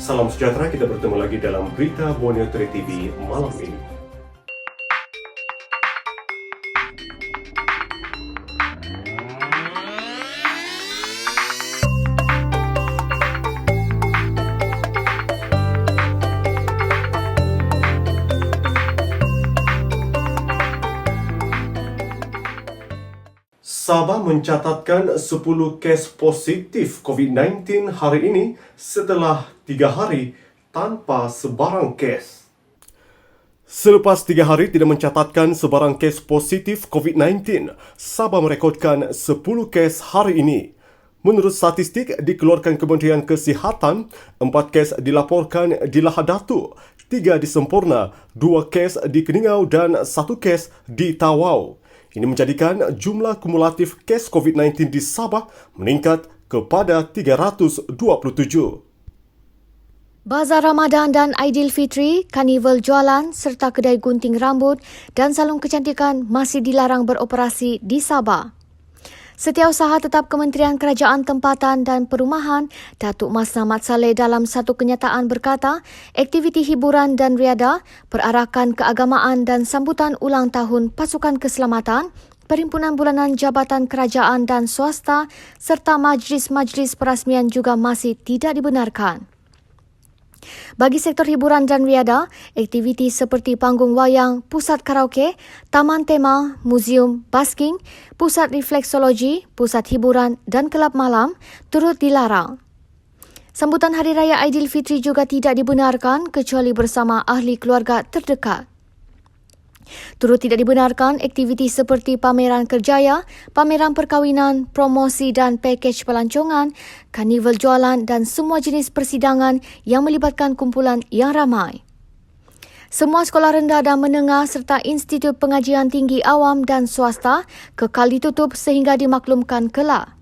Salam sejahtera, kita bertemu lagi dalam Berita Borneo Teri TV malam ini. Sabah mencatatkan 10 kes positif COVID-19 hari ini setelah 3 hari tanpa sebarang kes. Selepas 3 hari tidak mencatatkan sebarang kes positif COVID-19, Sabah merekodkan 10 kes hari ini. Menurut statistik dikeluarkan Kementerian Kesihatan, 4 kes dilaporkan di Lahad Datu, 3 di Semporna, 2 kes di Keningau dan 1 kes di Tawau. Ini menjadikan jumlah kumulatif kes COVID-19 di Sabah meningkat kepada 327. Bazar Ramadan dan Aidilfitri, karnival jualan serta kedai gunting rambut dan salon kecantikan masih dilarang beroperasi di Sabah. Setiausaha Tetap Kementerian Kerajaan Tempatan dan Perumahan, Datuk Mas Ahmad Saleh dalam satu kenyataan berkata, aktiviti hiburan dan riadah, perarakan keagamaan dan sambutan ulang tahun Pasukan Keselamatan, Perhimpunan Bulanan Jabatan Kerajaan dan Swasta serta majlis-majlis perasmian juga masih tidak dibenarkan. Bagi sektor hiburan dan riadah, aktiviti seperti panggung wayang, pusat karaoke, taman tema, muzium, basking, pusat refleksologi, pusat hiburan dan kelab malam turut dilarang. Sambutan Hari Raya Aidilfitri juga tidak dibenarkan kecuali bersama ahli keluarga terdekat. Turut tidak dibenarkan aktiviti seperti pameran kerjaya, pameran perkahwinan, promosi dan pakej pelancongan, karnival jualan dan semua jenis persidangan yang melibatkan kumpulan yang ramai. Semua sekolah rendah dan menengah serta institut pengajian tinggi awam dan swasta kekal ditutup sehingga dimaklumkan kelak.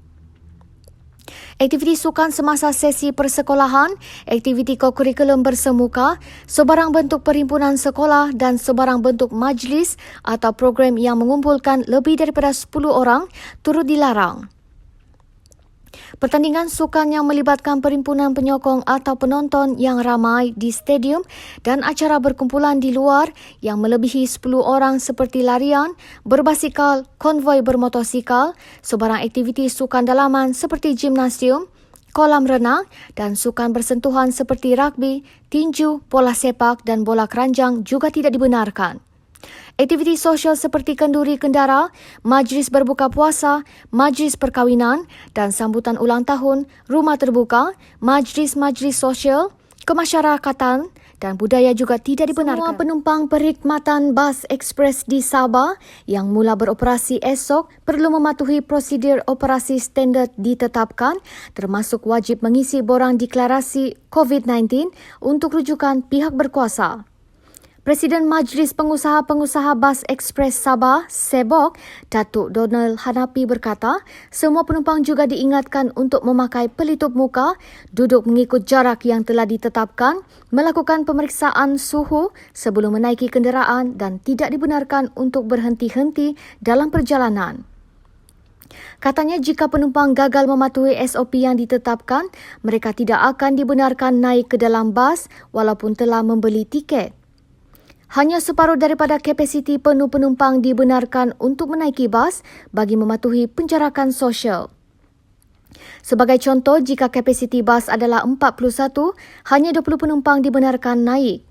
Aktiviti sukan semasa sesi persekolahan, aktiviti kokurikulum bersemuka, sebarang bentuk perhimpunan sekolah dan sebarang bentuk majlis atau program yang mengumpulkan lebih daripada 10 orang turut dilarang. Pertandingan sukan yang melibatkan perhimpunan penyokong atau penonton yang ramai di stadium dan acara berkumpulan di luar yang melebihi 10 orang seperti larian, berbasikal, konvoi bermotosikal, sebarang aktiviti sukan dalaman seperti gimnasium, kolam renang dan sukan bersentuhan seperti rugby, tinju, bola sepak dan bola keranjang juga tidak dibenarkan. Aktiviti sosial seperti kenduri kendara, majlis berbuka puasa, majlis perkahwinan dan sambutan ulang tahun, rumah terbuka, majlis-majlis sosial, kemasyarakatan dan budaya juga tidak dibenarkan. Semua penumpang perkhidmatan bas ekspres di Sabah yang mula beroperasi esok perlu mematuhi prosedur operasi standard ditetapkan termasuk wajib mengisi borang deklarasi COVID-19 untuk rujukan pihak berkuasa. Presiden Majlis Pengusaha-Pengusaha Bas Ekspres Sabah, SEBOK, Datuk Donald Hanapi berkata, semua penumpang juga diingatkan untuk memakai pelitup muka, duduk mengikut jarak yang telah ditetapkan, melakukan pemeriksaan suhu sebelum menaiki kenderaan dan tidak dibenarkan untuk berhenti-henti dalam perjalanan. Katanya jika penumpang gagal mematuhi SOP yang ditetapkan, mereka tidak akan dibenarkan naik ke dalam bas walaupun telah membeli tiket. Hanya separuh daripada kapasiti penuh penumpang dibenarkan untuk menaiki bas bagi mematuhi penjarakan sosial. Sebagai contoh, jika kapasiti bas adalah 41, hanya 20 penumpang dibenarkan naik.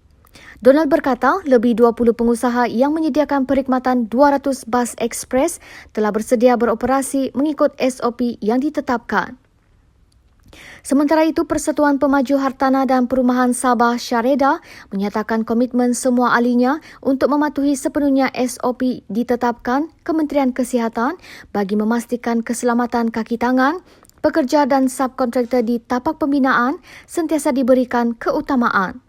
Donald berkata, lebih 20 pengusaha yang menyediakan perkhidmatan 200 bas ekspres telah bersedia beroperasi mengikut SOP yang ditetapkan. Sementara itu, Persatuan Pemaju Hartanah dan Perumahan Sabah Syareda menyatakan komitmen semua ahlinya untuk mematuhi sepenuhnya SOP ditetapkan Kementerian Kesihatan bagi memastikan keselamatan kaki tangan, pekerja dan subkontraktor di tapak pembinaan sentiasa diberikan keutamaan.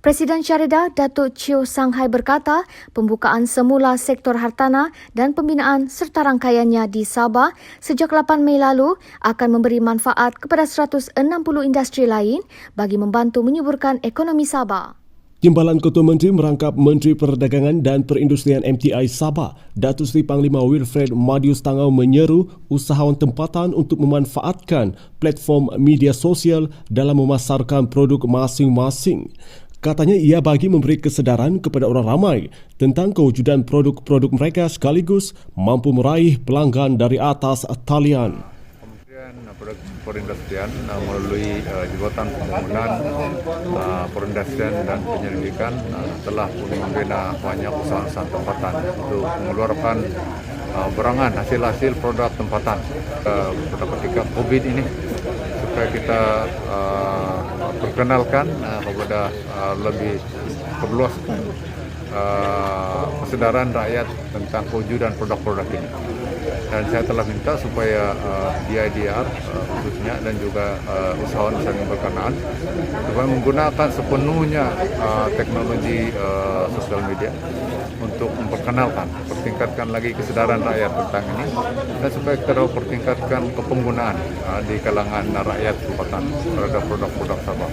Presiden Syareda Datuk Cheo Sanghai berkata, pembukaan semula sektor hartanah dan pembinaan serta rangkaiannya di Sabah sejak 8 Mei lalu akan memberi manfaat kepada 160 industri lain bagi membantu menyuburkan ekonomi Sabah. Timbalan Ketua Menteri merangkap Menteri Perdagangan dan Perindustrian MTI Sabah, Datuk Seri Panglima Wilfred Madius Tangau menyeru usahawan tempatan untuk memanfaatkan platform media sosial dalam memasarkan produk masing-masing. Katanya ia bagi memberi kesedaran kepada orang ramai tentang kewujudan produk-produk mereka sekaligus mampu meraih pelanggan dari atas talian. Perindustrian melalui Jabatan Pembangunan Perindustrian dan Penyelidikan telah pun membina banyak usaha-usaha tempatan untuk mengeluarkan berangan hasil-hasil produk tempatan pada ketika COVID ini supaya kita perkenalkan kepada lebih perluaskan kesedaran rakyat tentang kewujudan produk-produk ini. Dan saya telah minta supaya DIDR khususnya dan juga usahawan-usahawan yang berkenaan supaya menggunakan sepenuhnya teknologi sosial media untuk memperkenalkan, pertingkatkan lagi kesedaran rakyat tentang ini dan supaya kita dapat pertingkatkan kepenggunaan di kalangan rakyat tempatan terhadap produk-produk Sabah.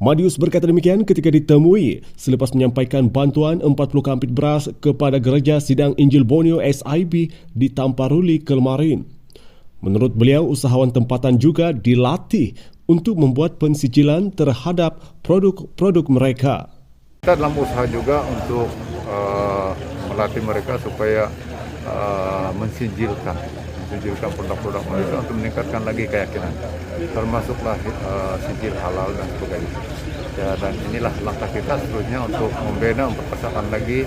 Madius berkata demikian ketika ditemui selepas menyampaikan bantuan 40 kampit beras kepada Gereja Sidang Injil Borneo SIB di Tamparuli kemarin. Menurut beliau, usahawan tempatan juga dilatih untuk membuat pensijilan terhadap produk-produk mereka. Kita dalam usaha juga untuk melatih mereka supaya mensijilkan produk-produk mereka untuk meningkatkan lagi keyakinan, termasuklah sijil halal dan sebagainya. Ya, dan inilah langkah kita seterusnya untuk membina, memperkasakan lagi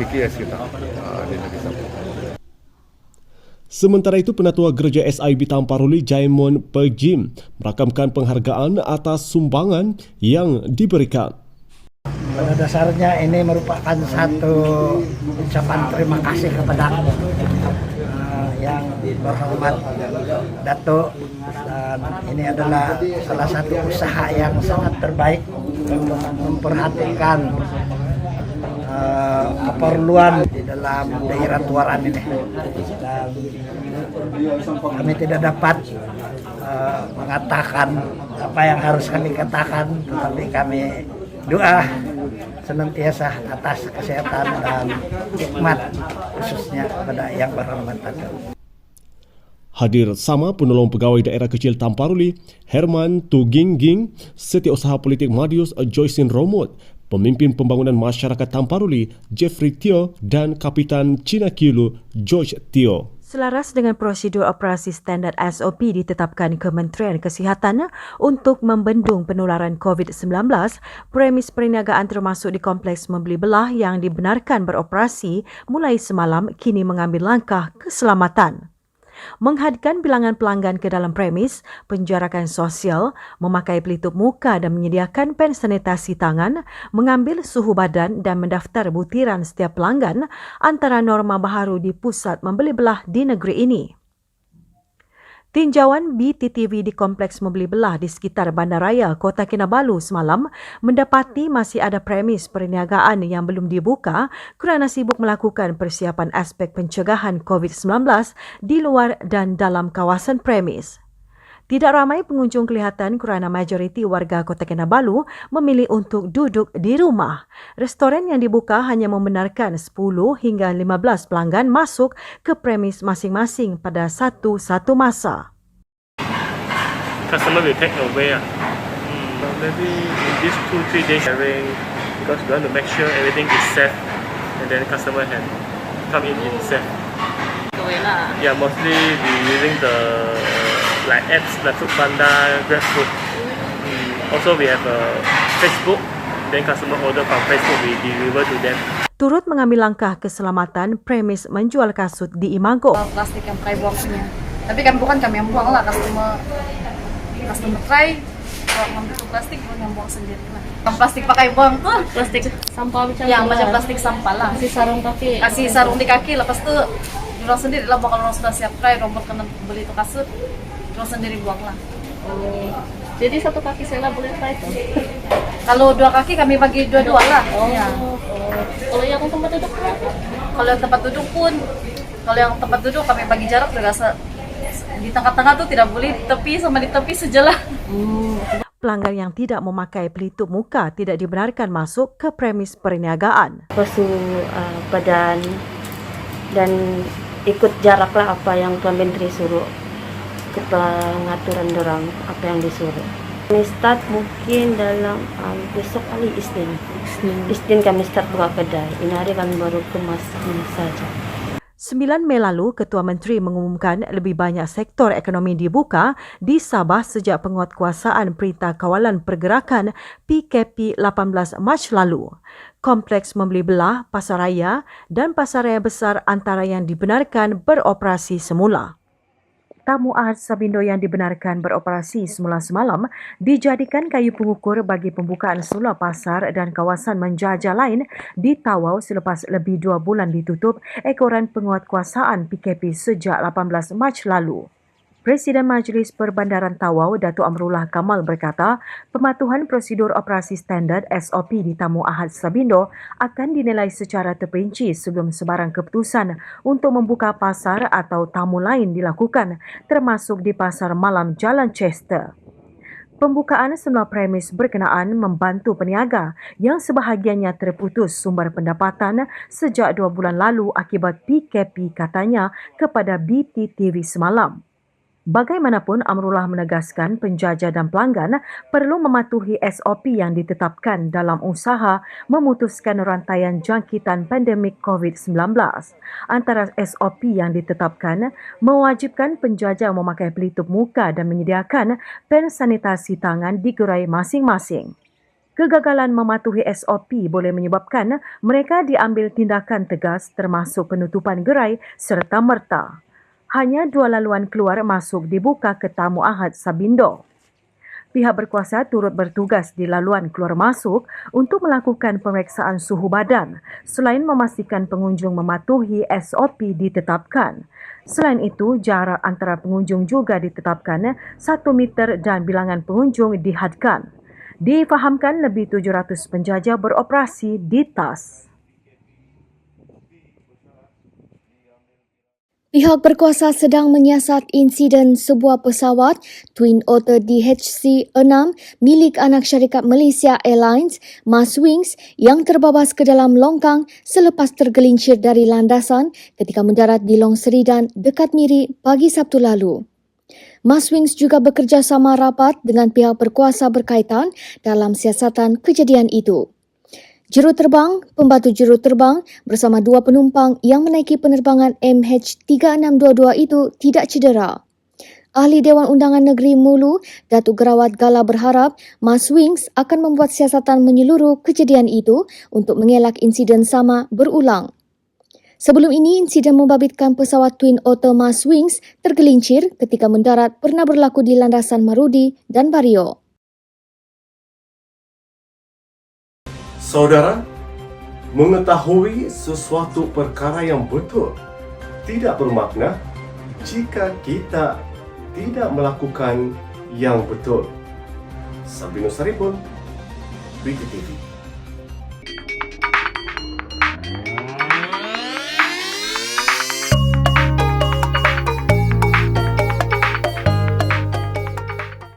PKS kita di negeri Sabah. Sementara itu, Penatua Gereja SIB Tamparuli Jaimon Pejim merakamkan penghargaan atas sumbangan yang diberikan. Pada dasarnya ini merupakan satu ucapan terima kasih kepada yang berhormat Datuk, dan ini adalah salah satu usaha yang sangat terbaik untuk memperhatikan keperluan di dalam daerah Tuaran ini, dan kami tidak dapat mengatakan apa yang harus kami katakan, tetapi kami doa senantiasa atas kesehatan dan hikmat khususnya kepada yang berhormat Datuk. Hadir sama penolong pegawai daerah kecil Tamparuli, Herman Tugingging, Setiausaha Politik Madius Joycin Romot, Pemimpin Pembangunan Masyarakat Tamparuli Jeffrey Teo dan Kapitan Cina Kilu George Teo. Selaras dengan prosedur operasi standard SOP ditetapkan Kementerian Kesihatan untuk membendung penularan COVID-19, premis perniagaan termasuk di Kompleks Membeli Belah yang dibenarkan beroperasi mulai semalam kini mengambil langkah keselamatan. Menghadkan bilangan pelanggan ke dalam premis, penjarakan sosial, memakai pelitup muka dan menyediakan pen sanitasi tangan, mengambil suhu badan dan mendaftar butiran setiap pelanggan antara norma baharu di pusat membeli belah di negeri ini. Tinjauan BTTV di Kompleks Membeli Belah di sekitar Bandaraya, Kota Kinabalu semalam mendapati masih ada premis perniagaan yang belum dibuka kerana sibuk melakukan persiapan aspek pencegahan COVID-19 di luar dan dalam kawasan premis. Tidak ramai pengunjung kelihatan kerana majoriti warga Kota Kinabalu memilih untuk duduk di rumah. Restoran yang dibuka hanya membenarkan 10 hingga 15 pelanggan masuk ke premis masing-masing pada satu masa. Customer will take away. Maybe in these 2-3 days having, because we want to make sure everything is safe and then customer can come in safe. Yeah, mostly we using the like apps like Foodpanda, GrabFood. Also we have a Facebook, then customer order from Facebook, we deliver to them. Turut mengambil langkah keselamatan, premis menjual kasut di Imago. Plastik yang pakai boxnya. Tapi kan bukan kami yang buang lah, customer try ngambil plastik yang buang sendiri lah. Plastik pakai buang tuh Plastik sampah macam yang macam plastik sampah lah. Kasih sarung di kaki, lepas tu orang sendiri lah, kalau orang sudah siap try, orang kena beli tu kasut, orang sendiri buang lah. Oh. Jadi satu kaki saya boleh try tu. Kalau 2 kaki kami bagi 2-2 lah. Ya. Kalau yang tempat duduk Kalau yang tempat duduk pun, kalau yang tempat duduk kami bagi jarak juga di tengah-tengah tu tidak boleh, di tepi sama di tepi sejalah. pelanggan yang tidak memakai pelitup muka tidak dibenarkan masuk ke premis perniagaan. Basuh badan dan ikut jarak lah apa yang Tuan Menteri suruh. Ikut pengaturan dorang apa yang disuruh. Kami start mungkin dalam besok kali Isnin kami start buka kedai. Ini hari kami baru kemas ini saja. 9 Mei lalu, Ketua Menteri mengumumkan lebih banyak sektor ekonomi dibuka di Sabah sejak penguatkuasaan Perintah Kawalan Pergerakan PKP 18 Mac lalu. Kompleks membeli belah, pasaraya dan pasaraya besar antara yang dibenarkan beroperasi semula. Tamu Ahad Sabindo yang dibenarkan beroperasi semula semalam dijadikan kayu pengukur bagi pembukaan semula pasar dan kawasan menjajah lain di Tawau selepas lebih 2 bulan ditutup ekoran penguatkuasaan PKP sejak 18 Mac lalu. Presiden Majlis Perbandaran Tawau, Datuk Amrullah Kamal berkata, pematuhan prosedur operasi standard SOP di Tamu Ahad Sabindo akan dinilai secara terperinci sebelum sebarang keputusan untuk membuka pasar atau tamu lain dilakukan, termasuk di Pasar Malam Jalan Chester. Pembukaan semula premis berkenaan membantu peniaga yang sebahagiannya terputus sumber pendapatan sejak 2 bulan lalu akibat PKP katanya kepada BTTV semalam. Bagaimanapun, Amrullah menegaskan penjajah dan pelanggan perlu mematuhi SOP yang ditetapkan dalam usaha memutuskan rantaian jangkitan pandemik COVID-19. Antara SOP yang ditetapkan mewajibkan penjajah memakai pelitup muka dan menyediakan pen sanitasi tangan di gerai masing-masing. Kegagalan mematuhi SOP boleh menyebabkan mereka diambil tindakan tegas termasuk penutupan gerai serta-merta. Hanya 2 laluan keluar masuk dibuka ke Tamu Ahad Sabindo. Pihak berkuasa turut bertugas di laluan keluar masuk untuk melakukan pemeriksaan suhu badan selain memastikan pengunjung mematuhi SOP ditetapkan. Selain itu, jarak antara pengunjung juga ditetapkan 1 meter dan bilangan pengunjung dihadkan. Difahamkan lebih 700 penjajah beroperasi di TAS. Pihak berkuasa sedang menyiasat insiden sebuah pesawat Twin Otter DHC-6 milik anak syarikat Malaysia Airlines, Maswings, yang terbabas ke dalam longkang selepas tergelincir dari landasan ketika mendarat di Long Seridan dekat Miri pagi Sabtu lalu. Maswings juga bekerjasama rapat dengan pihak berkuasa berkaitan dalam siasatan kejadian itu. Juruterbang, pembantu juruterbang bersama 2 penumpang yang menaiki penerbangan MH3622 itu tidak cedera. Ahli Dewan Undangan Negeri Mulu, Datuk Gerawat Gala berharap Maswings akan membuat siasatan menyeluruh kejadian itu untuk mengelak insiden sama berulang. Sebelum ini, insiden membabitkan pesawat Twin Otter Maswings tergelincir ketika mendarat pernah berlaku di landasan Marudi dan Bario. Saudara, mengetahui sesuatu perkara yang betul tidak bermakna jika kita tidak melakukan yang betul. Sabino Saripun, BTTV.